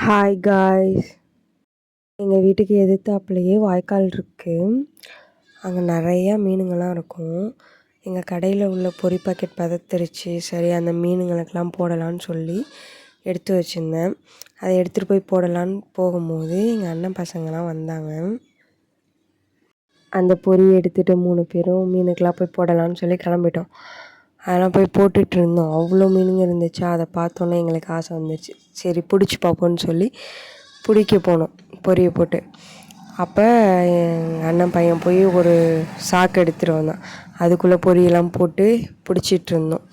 Hi guys, எங்கள் வீட்டுக்கு எதிர்த்தாப்புலையே வாய்க்கால் இருக்குது. அங்கே நிறையா மீனுங்கள்லாம் இருக்கும். எங்கள் கடையில் உள்ள பொரி பாக்கெட் பதத்திருச்சு. சரி, அந்த மீனுங்களுக்கெல்லாம் போடலான்னு சொல்லி எடுத்து வச்சுருந்தேன். அதை எடுத்துகிட்டு போய் போடலான்னு போகும்போது எங்கள் அண்ணன் பசங்கள்லாம் வந்தாங்க. அந்த பொரி எடுத்துகிட்டு 3 பேரும் மீனுக்கெலாம் போய் போடலான்னு சொல்லி கிளம்பிட்டோம். அதெல்லாம் போய் போட்டுட்டு இருந்தோம். அவ்வளோ மீனுங்க இருந்துச்சு. அதை பார்த்தோன்னே எங்களுக்கு ஆசை வந்துச்சு. சரி, பிடிச்சி பார்ப்போன்னு சொல்லி பிடிக்க போனோம் பொரியை போட்டு. அப்போ எங்கள் அண்ணன் பையன் போய் ஒரு சாக்கு எடுத்துகிட்டு வந்தான். அதுக்குள்ளே பொரியெல்லாம் போட்டு பிடிச்சிட்டு இருந்தோம்.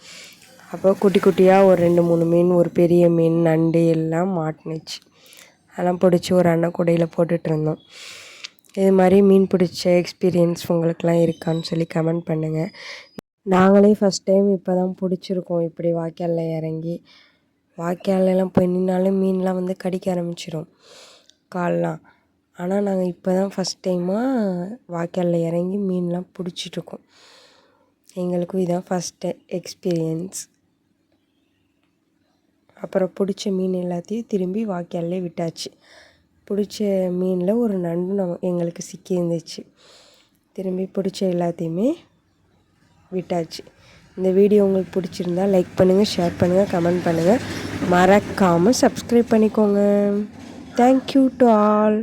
அப்போ குட்டி குட்டியாக ஒரு 2-3 மீன், ஒரு பெரிய மீன், நண்டு எல்லாம் மாட்டுனுச்சு. அதெல்லாம் பிடிச்சி ஒரு அண்ணன் கூடையில் போட்டுட்ருந்தோம். இது மாதிரி மீன் பிடிச்ச எக்ஸ்பீரியன்ஸ் உங்களுக்கெலாம் இருக்கான்னு சொல்லி கமெண்ட் பண்ணுங்கள். நாங்களே ஃபஸ்ட் டைம் இப்போ தான் பிடிச்சிருக்கோம். இப்படி வாய்க்காலில் இறங்கி வாய்க்காலெல்லாம் போய் நின்னாலும் மீன்லாம் வந்து கடிக்க ஆரம்பிச்சிடும் கால்லாம். ஆனால் நாங்கள் இப்போ தான் ஃபஸ்ட் டைமாக வாய்க்காலில் இறங்கி மீன்லாம் பிடிச்சிட்ருக்கோம். எங்களுக்கும் இதான் ஃபஸ்ட்டு எக்ஸ்பீரியன்ஸ். அப்புறம் பிடிச்ச மீன் எல்லாத்தையும் திரும்பி வாய்க்கால்லே விட்டாச்சு. பிடிச்ச மீனில் ஒரு நண்டு எங்களுக்கு சிக்கி இருந்துச்சு. திரும்பி பிடிச்ச எல்லாத்தையுமே விட்டாச்சு. இந்த வீடியோ உங்களுக்கு பிடிச்சிருந்தா லைக் பண்ணுங்கள், ஷேர் பண்ணுங்கள், கமெண்ட் பண்ணுங்கள். மறக்காமல் சப்ஸ்கிரைப் பண்ணிக்கோங்க. Thank you to all.